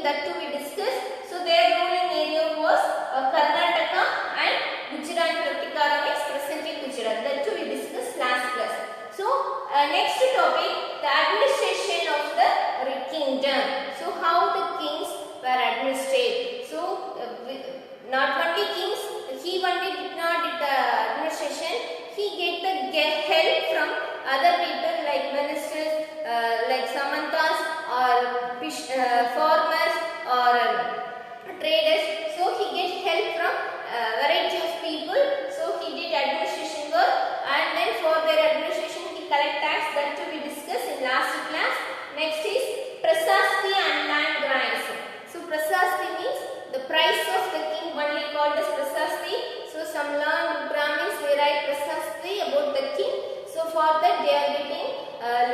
that too we discussed. So their ruling area was Karnataka and Gujarat. Pratikara is presently Gujarat. That too we discussed last class. So next topic, the administration of the kingdom. So how the kings were administered. So not only kings, he only did not did the administration. He get help from other people like ministers, like samantas or farmers or traders. So he get help from variety of people. So he did administration work, and then for their administration he collect tax. That too we discussed in last class. Next is prasasti and land grants. So prasasti means the price of the king, only called as prasasti. So some learned Brahmins they write prasasti about the king. So for that they are getting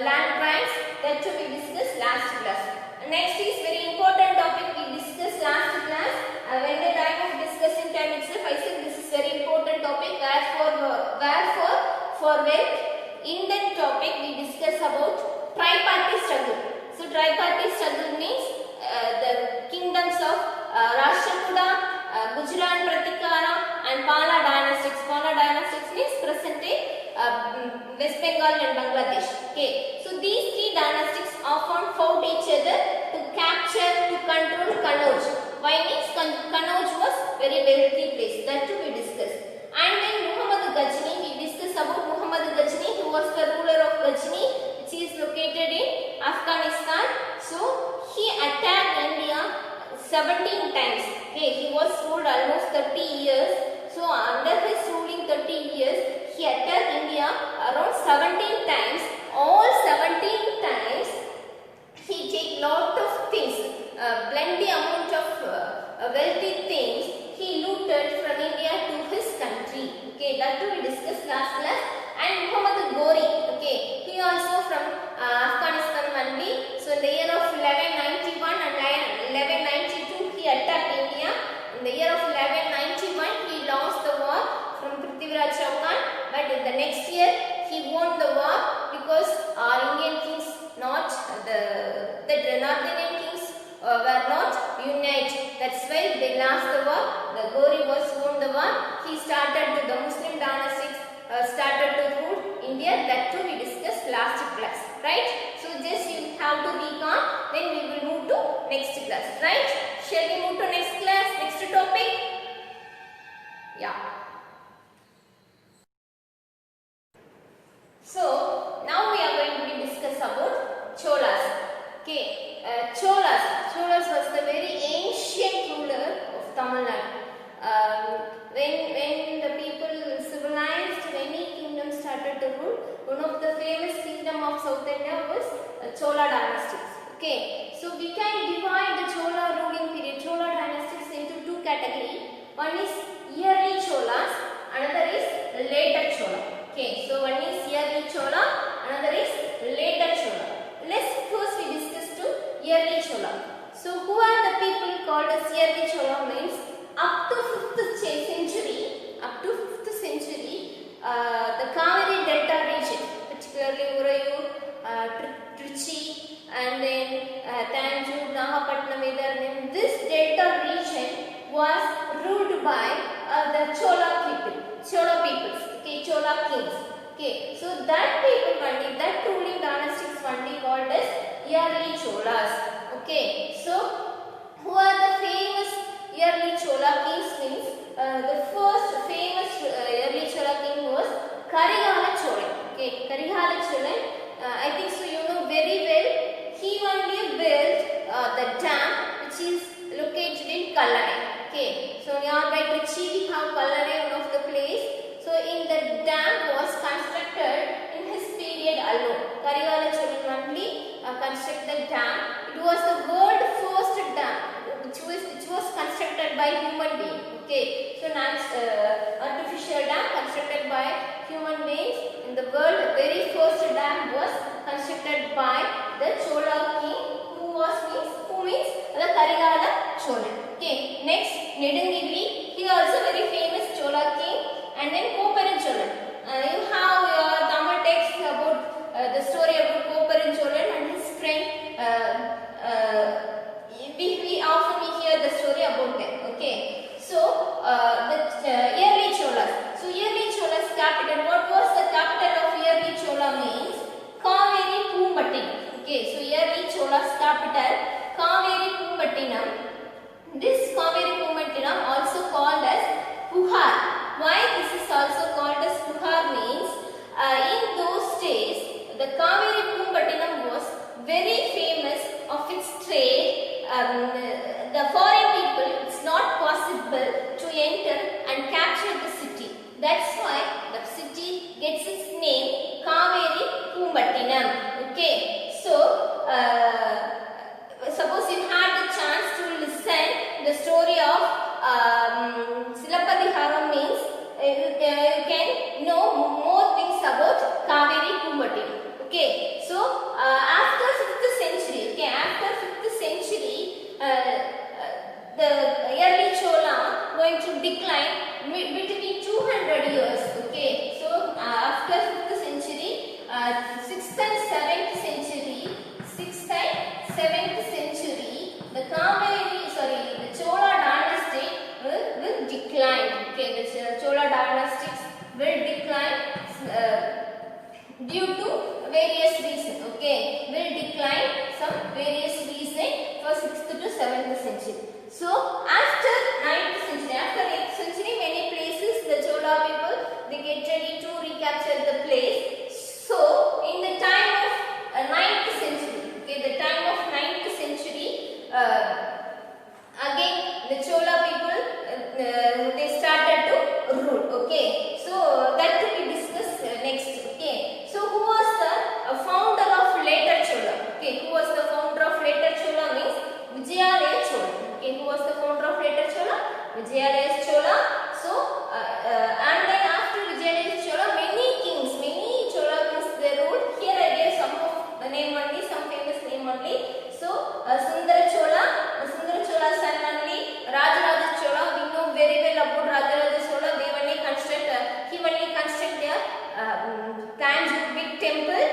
land grants. That too we discussed last class. Next is very important topic we discussed last class. When the time of discussing time itself, I said this is very important topic. For wealth, in that topic we discuss about triparty struggle. So triparty struggle means the kingdoms of Rashtrakuta, Gujarat Pratikara and Pala dynastics. Pala dynastics means present day West Bengal and Bangladesh. Okay, so these three dynastics often fought each other to capture, to control Kannauj. Why means Kannauj was very wealthy place. That too we discussed. And then Muhammad Ghazni, we discussed about Muhammad Ghazni, who was the ruler of Ghazni, which is located in Afghanistan. So he attacked India 17 times. Okay, he was ruled almost 30 years. So under his ruling 30 years, he attacked India around 17 times. All 17 times he take lot of things, plenty amount of wealthy things he looted from India to his country. Okay, that too we discussed last class. And Muhammad Ghori, okay, he also from Afghanistan only. So in the year of 1191 and 1192 he attacked India. In the year of 1191 he lost the war from Prithviraj Chauhan, but in the next year he won the war because our Indian kings the North Indian kings were not united. That's why they lost the war. The Ghori was won the war. He started the Muslim dynastics started to rule India. That too we discussed last class, right? So just you have to be calm. Then we will move to next class, right? Shall we move to next class, next topic? Yeah. So now we are going to discuss about Cholas. Okay, Cholas was the very ancient ruler of Tamil Nadu. When the people civilized, many kingdoms started to rule. One of the famous kingdom of South India was Chola dynastics. Okay, so we can divide the Chola ruling period, Chola dynastics into two categories. One is early Cholas, another is later Chola. Okay, so one is early Chola, another is later Chola. Let's first we discuss to early Chola. So who are the people called as early Chola means up to 5th century, the Kaveri Delta region, particularly Urayur, Trichy and then Tanjore, Nagapattinam, this Delta region was ruled by the Chola peoples, okay, Chola kings. Okay, so that people only, that ruling dynastics only called as early Cholas. Okay, so who are the famous early Chola kings means the first famous early Chola king was Karigala Cholan. Okay, Karigala Cholan, I think so you know very well. He only built the dam which is located in Kallanai. Okay, so nearby Trichy we have Kallanai, one of the place. So in the dam was constructed in his period alone. Karigala Cholan only constructed the dam. It was the world's first dam which was constructed by human being. Okay, so artificial dam constructed by human beings in the world. Very first dam was constructed by the Chola king who means the Karigala Cholan. Okay, next Nedungiri, he also very famous Chola king. And then Koparan Cholan. You have your Tamil text about the story about Koparan Cholan and his friend. We enter and capture the city. That's why the city gets its name Kaveri Pumbattinam. Okay, so suppose you had the chance to listen the story of Silapadiharam means you can know more things about Kaveri Pumbattinam. Okay, so after 5th century, okay, after 5th century, the early Chola going to decline between 200 years. Okay, so after 5th century, 6th and 7th century, 6th and 7th century, the Chola dynasty will decline. Okay, the Chola dynastics will decline due to various reasons. Okay, will decline some various reasons for 6th to 7th century. So after 9th century, after 8th century, many places the Chola people they get ready to recapture the place. So in the time of 9th century, okay, the time of 9th century, again the Chola people they started to rule. Okay, so that to be discussed next. Okay, so who was the founder of later Chola? Okay, who was the founder of later Chola means Vijayalaya Chola. Okay, who was the founder of later Chola? Vijayalaya Chola. So and then after Vijayalaya Chola, many Chola kings they ruled. Here I gave some of the name only, some famous name only. So Sundara Chola's son only, Rajaraja Chola. We know very well about Rajaraja Chola. He only construct their Tanjore big temple.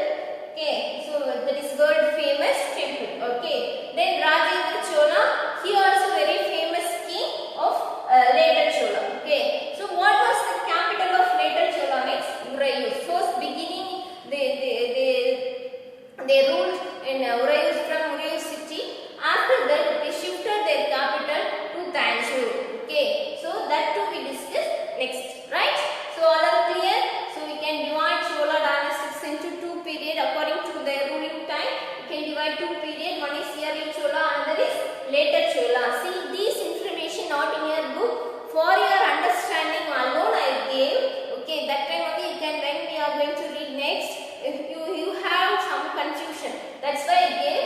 Okay, so that is world famous temple. Okay, then Rajendra Chola, he also very famous king of later Chola. Okay, so what was the capital of later Chola means Urayur. First beginning they ruled in Urayur from Urayur city. After that they shifted their capital to Tanjore. Okay, so that too we discuss next, right? So all are clear. So we can divide Chola dynastics into two periods according to their ruling time. We can divide two periods. One is early Chola, another is later Chola. See these information not in your book. For your understanding alone I gave. Okay, that time only you can, when we are going to read next, if you have some confusion. That's why I gave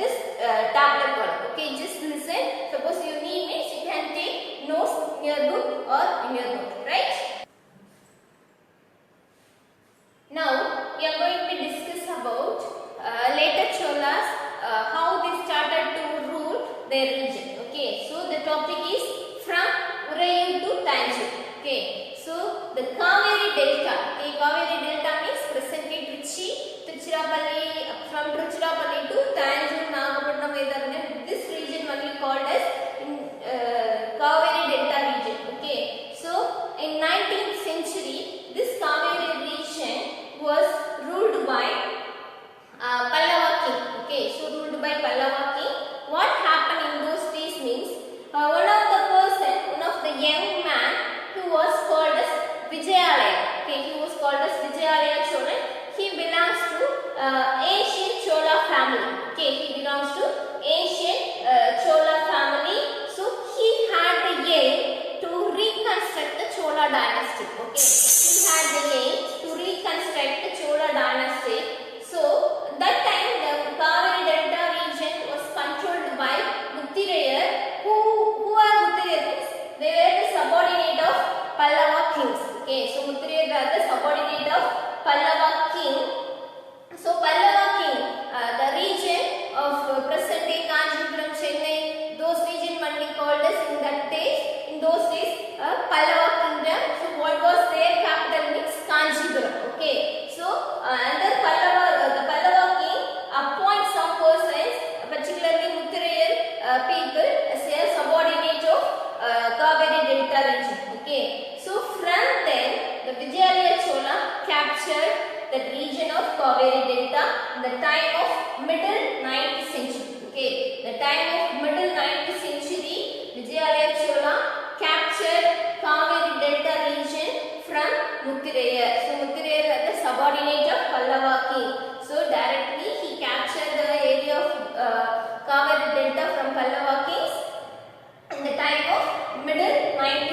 this tablet column. Okay, just listen. Suppose you need means you can take notes in your book or in your note, right? Now we are going to discuss about later Cholas, how they started to rule their region. Okay, so the topic is from Urayur to Tanjore. Okay, so the Kaveri Delta. Okay, Kaveri Delta means present day Tiruchirappalli, from Tiruchirappalli to Tanjore, Nagapattinam, this region only called as Kaveri Delta region. Okay, so in 19th century, this Kaveri region was ruled by Pallava king. Okay, so ruled by Pallava king. What happened in those days means one of the young man who was called as Vijayalaya. Okay, he was called as Vijayalaya Chola. He belongs to ancient Chola family. Okay, he belongs to ancient Chola family. So he had the aim to reconstruct the Chola dynasty. Okay, he had the aim to reconstruct the Chola dynasty. So that time the Kaveri Delta region was controlled by Muttirayar. Who are Muttirayar? They were the subordinate of Pallava kings. Okay, so Muttirayar were the subordinate of Pallava king. So Pallava king, the region of present day Kanchipuram, Chennai, those region only called as in those days Pallava kingdom. So what was their capital means Kanchipuram. Okay, so under the Pallava king appoints some persons, particularly Muttirayar people, as a subordinate of Kaveri Delta region. Okay, so from then the Vijayalaya Chola captured the region of Kaveri Delta in the time of middle 9th century. Okay, the time of middle 9th century, Vijayalaya Chola captured Kaveri Delta region from Muttirayar. So Muttirayar was the subordinate of Pallava king. So directly he captured the area of Kaveri Delta from Pallava kings in the time of middle 9th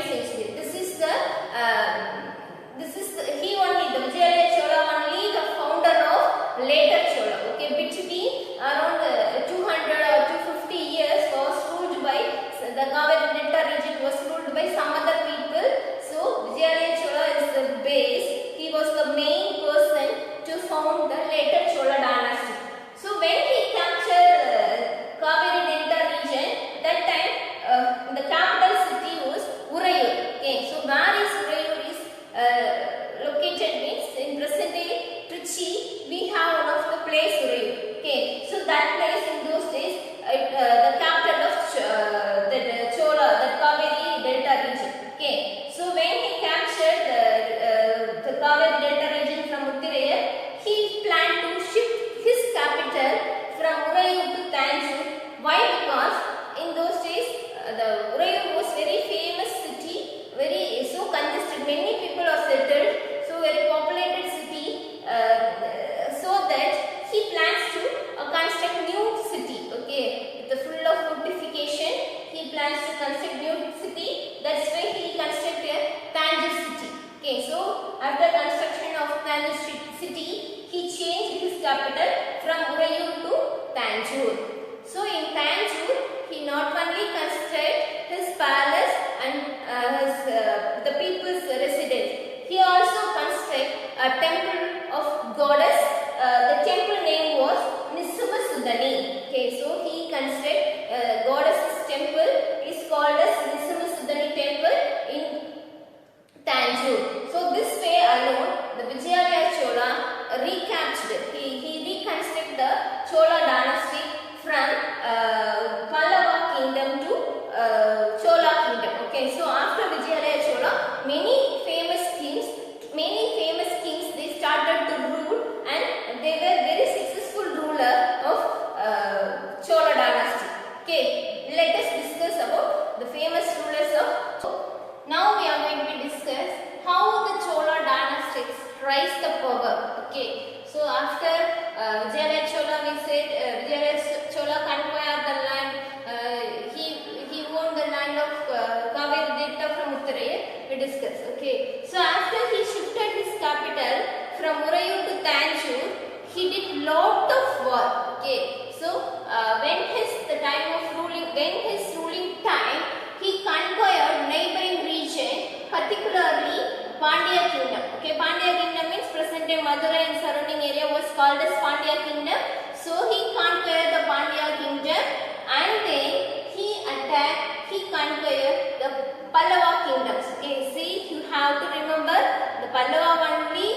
after construction of Tanjore city, he changed his capital from Urayur to Tanjore. So in Tanjore, he not only constructed his palace and the people's residence, he also constructed a temple of goddess. The temple name was Nisumasudani. Okay, so he constructed goddess's temple is called as Nisumasudani temple in Tanjore. So this way alone, the Vijayalaya Chola recaptured. He reconstructed the Chola dynasty from Pallava kingdom to Chola kingdom. Okay, so after Vijayalaya Chola, many famous kings they started to rule, and they were very successful ruler of Chola dynasty. Okay, let us discuss about the famous rulers of. Now we are going to discuss how the Chola dynastics rise the power. Okay, so after Vijayalaya Chola, we said Vijayalaya Chola conquered the land. He won the land of Kaveri Delta from Uttaraya. We discussed. Okay, so after he shifted his capital from Urayur to Tanjore, he did lot of war. Okay, so when his ruling time, he conquered neighboring region, particularly Pandya kingdom. Okay, Pandya kingdom means present day Madurai and surrounding area was called as Pandya kingdom. So he conquered the Pandya kingdom, and then he conquered the Pallava kingdoms. Okay, see, you have to remember the Pallava only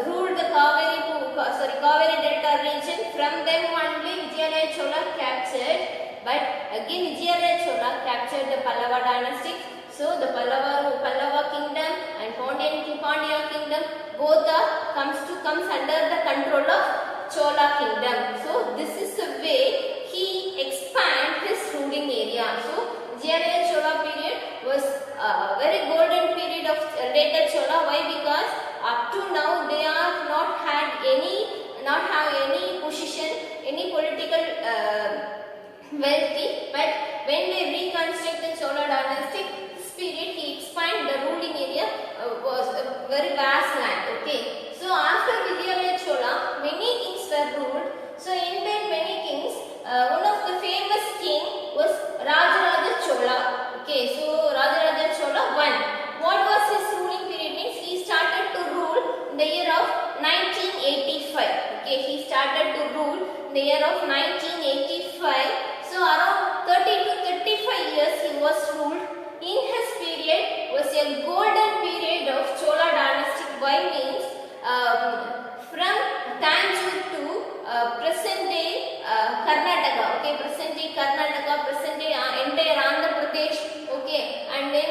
ruled the Kaveri Delta region. From them only Vijayalaya Chola captured, but again Vijayalaya Chola captured the Pallava dynasty. So the Pallava kingdom and Pandya kingdom both comes under the control of Chola kingdom. So this is the way he expand his ruling area. So Vijayalaya Chola period was a very golden period of later Chola. Why? Because up to now they are not have any position, any political wealthy, but when they reconstruct the Chola dynasty period, he expanded the ruling area was a very vast land. Okay, so after Vijayalaya Chola, many kings were ruled. So in that many kings, one of the famous king was Rajaraja Chola. Okay, so Rajaraja Chola won. What was his ruling period? Means he started to rule in the year of 1985. Okay, he started to rule in the year of 1985. So around 30 to 35 years he was ruled. In his period was a golden period of Chola dynasty. Why? Means from Tanjore to present day Karnataka. Okay, present day Karnataka, present day entire Andhra Pradesh. Okay, and then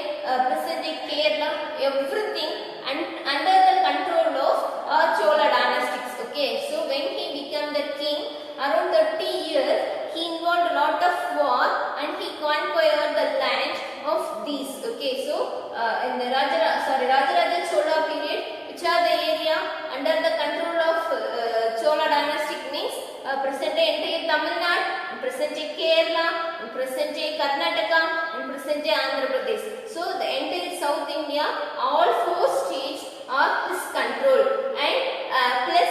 present day Kerala, everything and under the control of Chola dynastics. Okay, so when he became the king, around 30 years, he involved a lot of war and he conquered the land of these. Okay, so in the Rajaraja Chola period, which are the area under the control of Chola dynastic means present day entire Tamil Nadu, present day Kerala, present day Karnataka, and present day Andhra Pradesh. So the entire South India, all 4 states are his control, and plus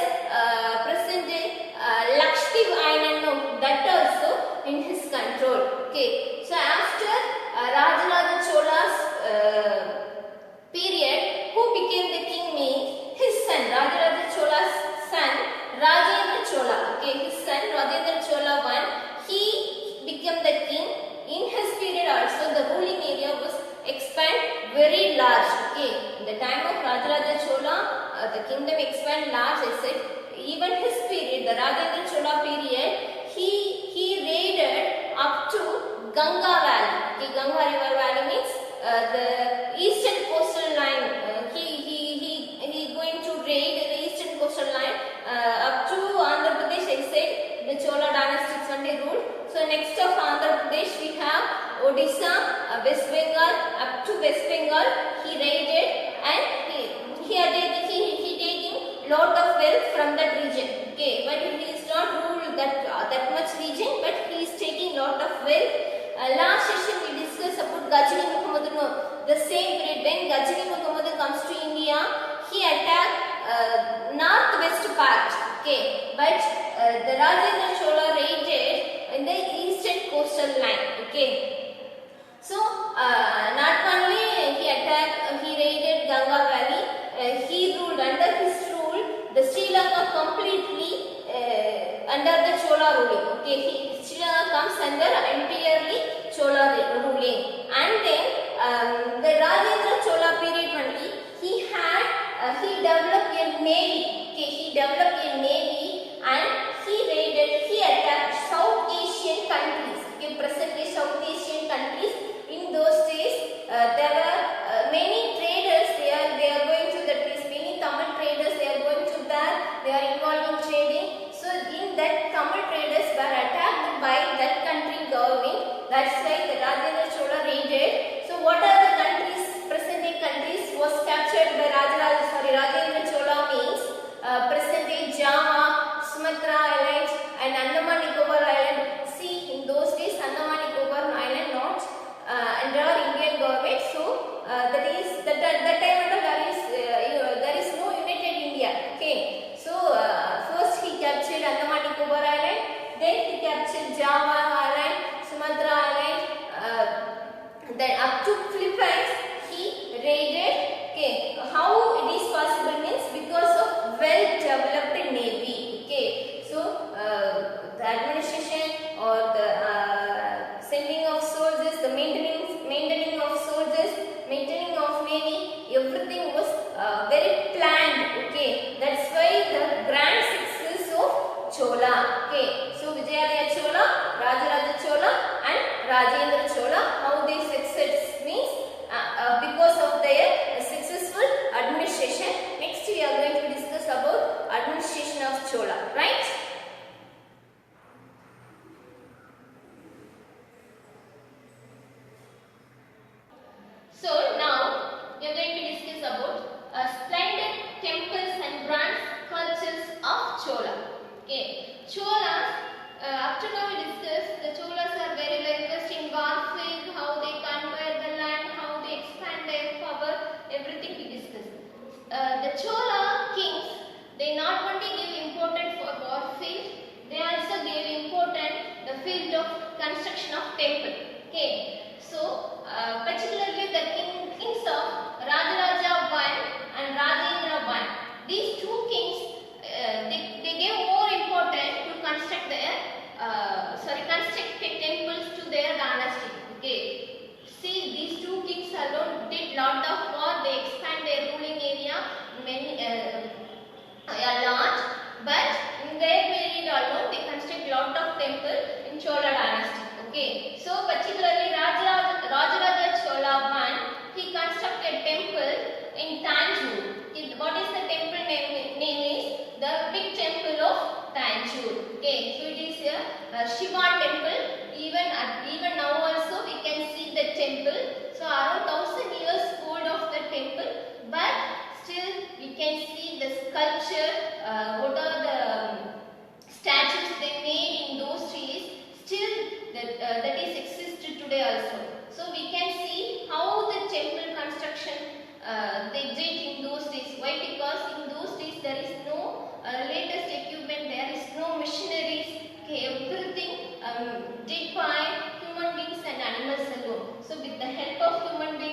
present day Lakshadweep Island, that also in his control. Okay, so after Rajaraja Chola's period, who became the king means his son, Rajaraja Chola's son, Rajendra Chola. Okay, his son Rajendra Chola won. He became the king. In his period also, the ruling area was expand very large. Okay, in the time of Rajaraja Chola, the kingdom expand large. I said, even his period, the Rajendra Chola period, he raided up to Ganga Valley. Okay, Ganga River Valley means the eastern coastal line. He going to raid the eastern coastal line up to Andhra Pradesh. I said the Chola dynasty only ruled. So next of Andhra Pradesh we have Odisha, West Bengal. Up to West Bengal he raided, and he taking lot of wealth from that region. Okay, but he is not ruled that much region, but he is taking lot of wealth. Last session we discussed about Ghajini Muhammad. The same period when Ghajini Muhammad comes to India, he Okay, but the Rajendra Chola raided in the eastern coastal line. Okay, so not only he attacked, he raided Ganga Valley. He ruled under his rule. The Sri Lanka completely under the Chola ruling. Okay, Sri Lanka comes under entirely Chola ruling, and then the Rajendra Chola period only he developed a navy. Okay, he developed a navy and he attacked South Asian countries. Okay, presently South Asian countries. In those days, there were many traders. They are going to that place. Many Tamil traders they are going to there. They are involved in trading. So in that Tamil traders were attacked by that country government. That's why the Rajendra Chola raided. So what are the countries? Present day countries was captured by Rajendra Chola means present day Java, Sumatra Islands, and Andaman Nicobar Island. See, in those days Andaman Nicobar Island not under Indian government. So that time there is no united India. Okay, so first he captured Andaman Nicobar Island, then he captured Java Island, Sumatra Island, then up to Philippines he raided. Okay, how it is possible means because of well developed navy. Okay, so the administration or the sending of soldiers, the maintaining of soldiers, maintaining of navy, everything was very planned. Okay, that's why the grand success of Chola. Okay, so Vijayalaya Chola, Rajaraja Chola, and Rajendra Chola. How they success means because of their successful administration. Next we are going to discuss about administration of Chola, right? So now we are going to discuss about splendid temples and grand cultures of Chola. Okay, Cholas. Up to now we discussed the Cholas are very well versed in warfare, how they conquer the land, how they expand their power, everything we discussed. The Chola kings, they not only give importance for warfare, they also gave importance the field of construction of temple. Okay, so particularly the kings of Rajaraja I and Rajendra I, these two kings they gave more importance to construct temples to their dynasty. Okay, see, these two kings alone did lot of war. They expand their ruling area many a lot, but in their period alone they construct lot of temple in Chola dynasty. Okay, so particularly Rajaraja Chola I, he constructed temple in Tanjore. What is the temple name is the big temple of Tanjore. Okay, so it is a Shiva temple. Even now also we can see the temple. So around 1000 years old of the temple, but still we can see the sculpture. What are the statues they made in those trees? Still that is existed today also. So we can see how the temple construction they did in those days. Why? Because in those days there is no latest equipment, there is no machineries. Okay, everything did by human beings and animals alone. So with the help of human beings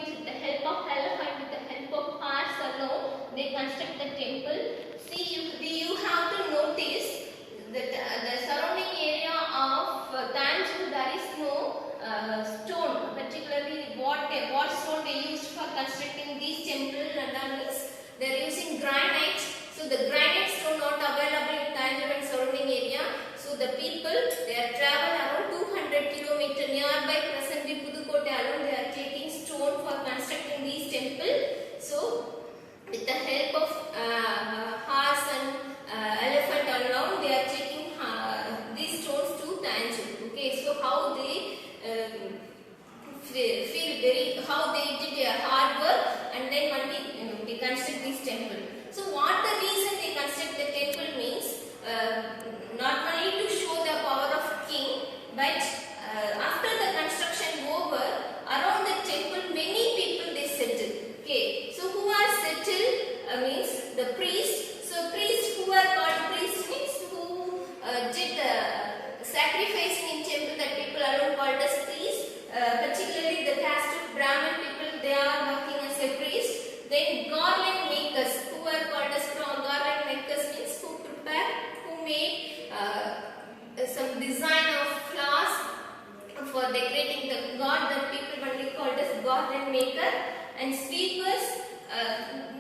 getting the god, the people only called as garden maker, and sweepers.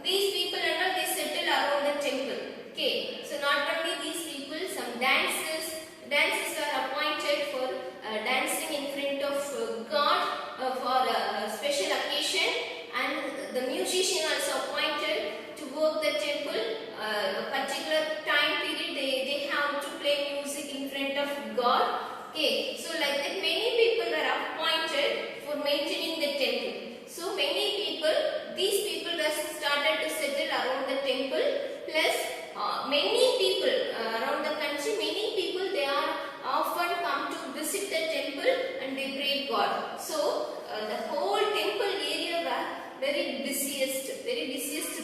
These people and all, they settle around the temple. Okay, so not only these people, some dancers are appointed for dancing in front of God for a special occasion, and the musician also appointed to work the temple. A particular time period they have to play music in front of God. Okay, so like that many people are appointed for maintaining the temple. So these people just started to settle around the temple. Plus many people around the country, many people, they are often come to visit the temple and they pray God. So the whole temple area were very busiest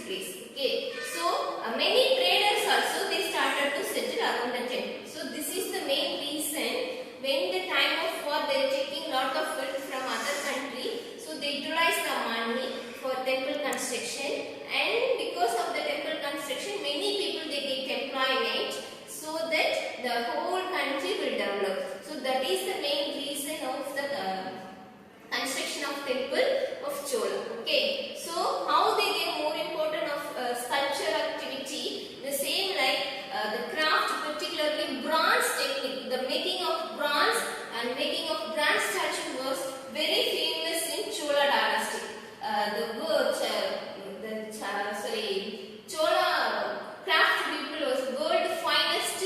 place. Okay, so many traders also, they started to settle around the temple. So this is the main reason. When the time of war, they are taking lot of wealth from other country, so they utilize the money for temple construction, and because of the temple construction, many people they get employment, so that the whole country will develop. So that is the main reason of the construction of temple of Chola. Okay, so how they get more important of sculpture activity, the same like the craft, particularly bronze technique, the making of bronze and making of bronze statue was very famous in Chola dynasty. Chola craft people was world finest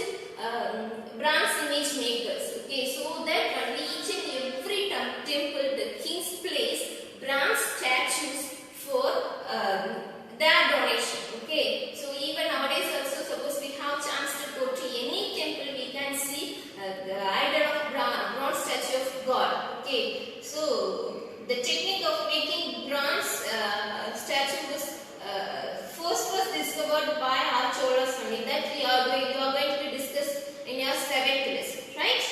bronze image makers. Okay, so that on each and every temple, the king's place bronze statues for their donation. Okay, so even nowadays also, suppose we have chance to go to any temple, we can see the idol of bronze statue of God. Okay, so the technique of making bronze statue was first was discovered by our Cholas only. That you are going to discuss in your 7th lesson, right?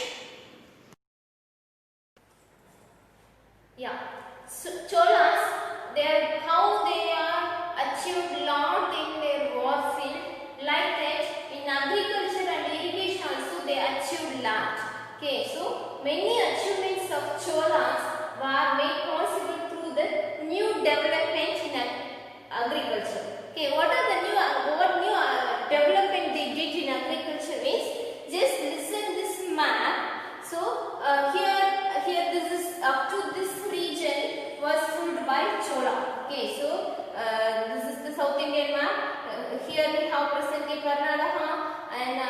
Yeah. So Cholas, how they are achieved lot in their war field. Like that, in agriculture and irrigation also they achieved lot. Okay, so many achievements of Cholas were made possible through the new development in agriculture. Okay, what new development they did in agriculture means, just listen this map. So here this is up to this region was ruled by Chola. Okay, so this is the South Indian map. Here we have presently Karnataka and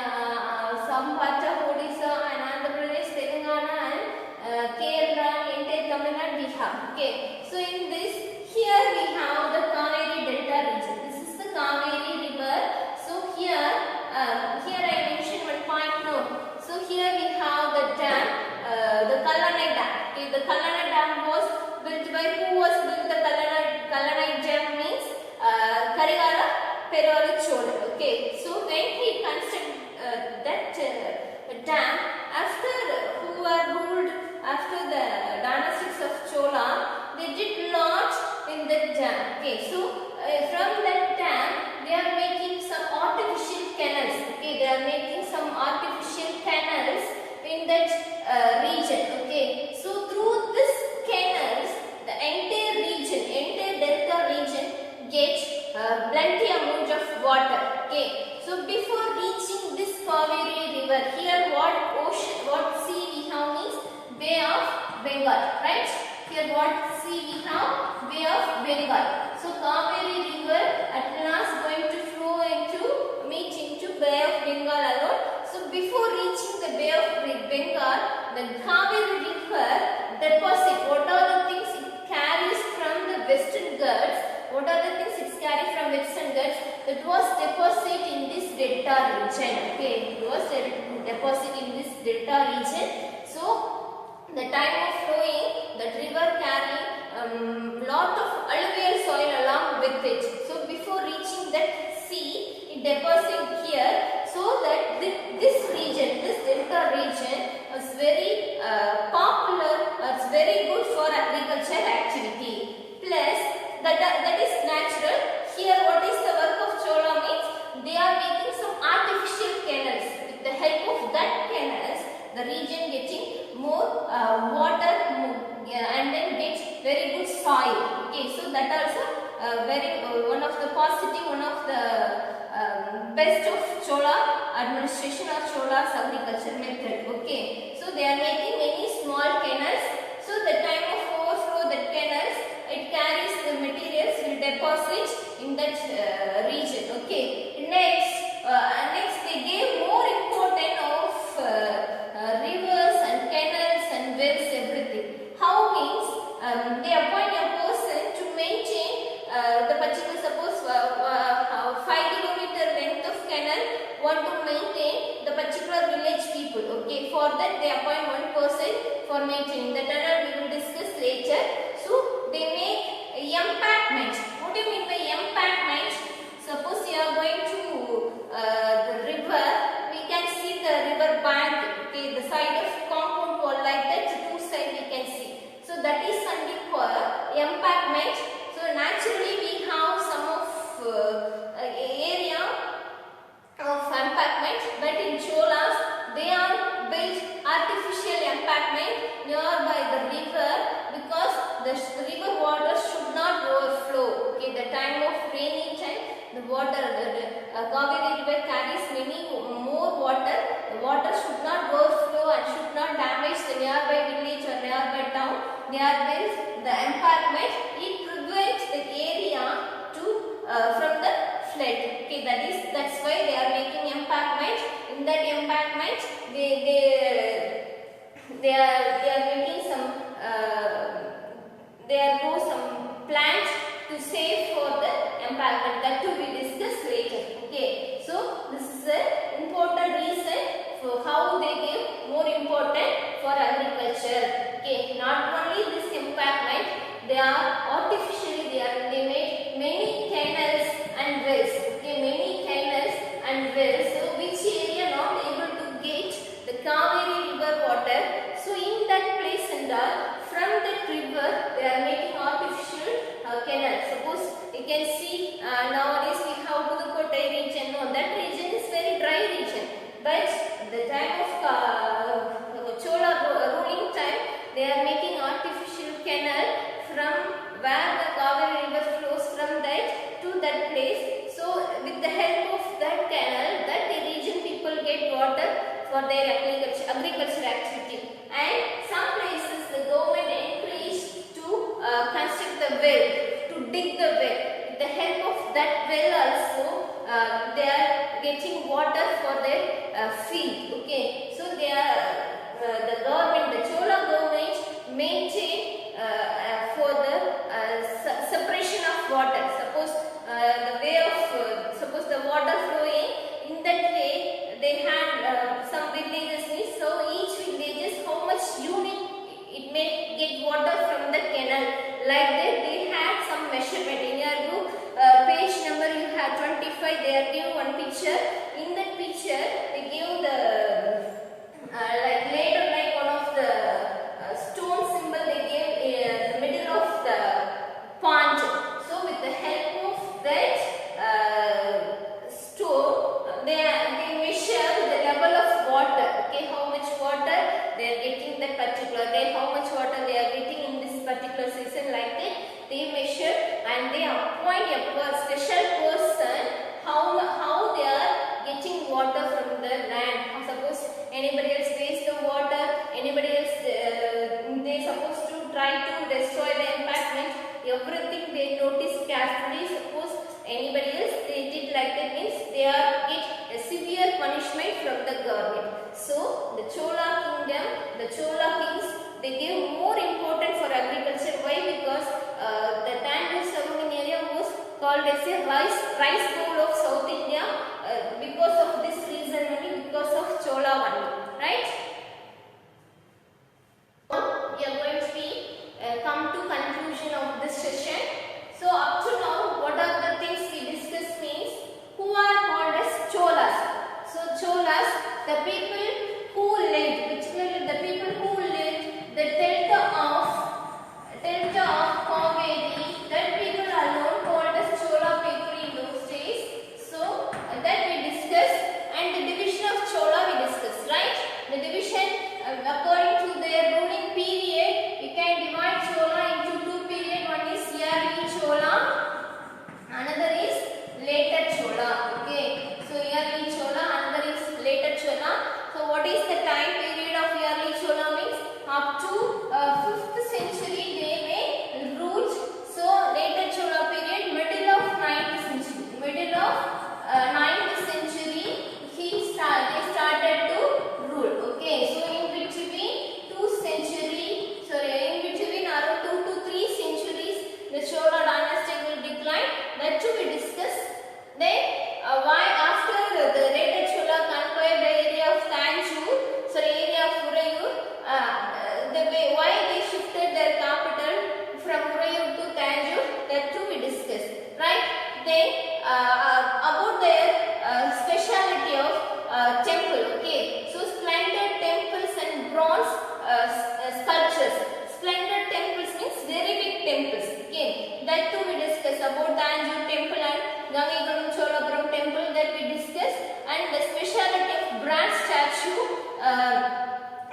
some part of Odisha and Andhra Pradesh, Telangana and Kerala, entire Tamil Nadu we have. Okay, so in this, here we have the Kaveri Delta region. This is the Kaveri river. So here I mentioned one point now. So here we have the dam, the Kallanai dam. Okay, the Kallanai dam was built by, who was built the Kallanai dam means Karigala Periyar Chola. Okay, so when he constructed that dam, after who were ruled after the dynastics of Chola, they did lot in that dam. Okay, so from that dam they are making some artificial canals. Okay, they are making some artificial canals in that region. Okay, so through this canals, the entire delta region gets plenty amount of water. Okay, so before reaching this Kaveri river, here what sea we have means Bay of Bengal, right? Here what sea we have? Bay of Bengal. So Kaveri river at last going to flow meet into Bay of Bengal alone. So before reaching the Bay of Bengal, the Kaveri river deposit, what are the things it carries from the western Ghats? What are the things it carries from western Ghats? It was deposit in this delta region. Okay, it was deposit in this delta region. So the time of flowing, that river carrying lot of alluvial soil along with it. So before reaching that sea, it deposits here, so that this region, this delta region was very popular, it's very good for agriculture activity. Plus that is natural. Here what is the work of Chola means, they are making some artificial canals. With the help of that canals, the region getting more water, one of the positive, one of the best of Chola administration or Chola's agriculture method. Okay, so they are making many small canals. So the time of overflow that canals, it carries the materials, will deposit in that region. Okay, next they gave more importance of rivers and canals and wells, everything. How means they appoint a person to maintain the particular, suppose 5 kilometer length of canal want to maintain the particular village people. Okay, for that they appoint one person for maintaining the tunnel. We will discuss later. So they make embankment. What do you mean by embankment? Suppose you are going to the river, we can see the river bank. Okay, the side of compound wall like that, two side we can see. So that is something for embankment. So naturally we have some of area of embankment, but in Cholas they are built artificial embankment nearby the river because the river water should not overflow. Okay, the time of rainy time, the water, Kaveri river carries many more water. The water should not overflow and should not damage the nearby village or nearby town. They are built the embankment. It prevents the area to from the flood. Okay, that's why they are making embankment. In that embankment, they are making some some plants to save for the embankment. That too we discuss later. Okay, so this is an important reason for how they give more important for agriculture. Okay, not only this embankment, they are artificially they made many canals and wells. Okay, many canals and wells. So which area not able to get the Kaveri river water? So in that place and from that river they are making artificial canal. Suppose you can see nowadays we have Pudukkottai region. No, that region is very dry region. But the time of Chola ruling time, they are making artificial canal from where the Kaveri river flows from that to that place. So with the help of that canal, that the region people get water for their agriculture activity. And some places the government encouraged to construct the well, to dig the well. With the help of that well also, they are getting water for their field. Okay, so they are the government, the Chola government maintain for the separation of water. Suppose the way of suppose the water flowing in that way, they had some villages. So each villages how much unit it may get water from the canal. Like that they had some measurement. In your book page number you have 25, they are give one picture. In that picture they give the like later like one of the stone symbol they gave the middle of the pond. So with the help of that stone they measure the level of water. Okay, how much water they are getting that particular day, how much water they are getting in this particular season. Like that they measure and they appoint a special person how they are getting water from the land. Suppose anybody else waste the water, anybody else they supposed to try to destroy the embankment, everything they notice carefully. Suppose anybody else they did like that, means they are get a severe punishment from the government. So the Chola kingdom, the Chola kings, they give more importance for agriculture. Why? Because the Tanjore surrounding area was called as a rice bowl of South India. Because of this reason only, because of Chola only, right? We are going to be come to conclusion of this session. So up to now, what are the things we discussed means who are called as Cholas. So Cholas, the people who lived, particularly the people who lived the delta of Kaveri, that people are known called as Chola people in those days. that too we discuss about the Anjur temple and Gangaikulam Cholapuram temple that we discussed, and the speciality of bronze statue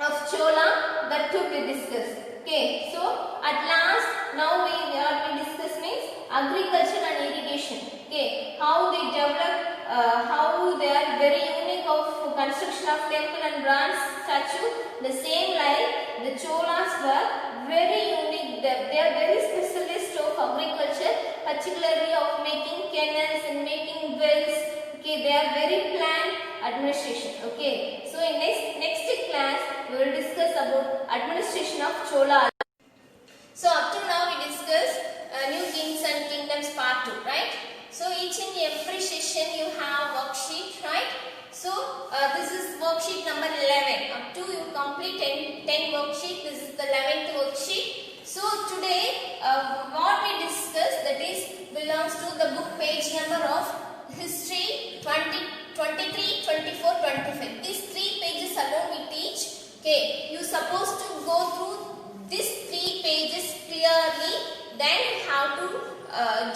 of Chola that too we discussed. Okay, so at last now what we discuss means agriculture and irrigation. Okay, how they develop, how they are very unique of construction of temple and bronze statue. The same like the Cholas were very unique. They are very specialist of agriculture, particularly of making canals and making wells. Okay, they are very planned administration. Okay, so in next class we will discuss about administration of Chola. So up to now we discussed new kings and kingdoms part 2, right? So each and every session you have worksheet, right? So this is worksheet number 11. Up to you complete 10 worksheet. This is the 11th worksheet. So today what we discussed, that is belongs to the book page number of history 20, 23, 24, 25. These 3 pages alone we teach. Okay, you supposed to go through these 3 pages clearly, then you have to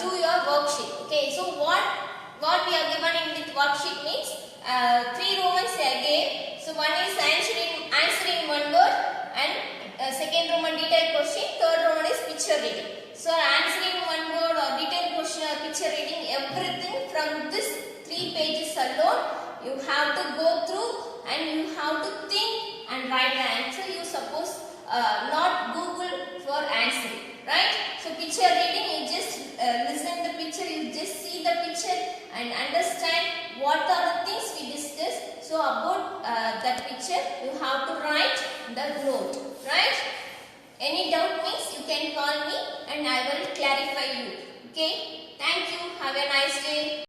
do your worksheet. Okay, so what we are given in this worksheet means 3 Romans I gave. So one is answering one word, and second Roman detailed question, third Roman is picture reading. So answering one word or detailed question or picture reading, everything from this 3 pages alone you have to go through, and you have to think and write the answer. You suppose not Google for answering, right? So picture reading, you just listen the picture, you just see the picture and understand what are the things we discussed. So about that picture you have to write the note, right? Any doubt means you can call me and I will clarify you. Okay, thank you, have a nice day.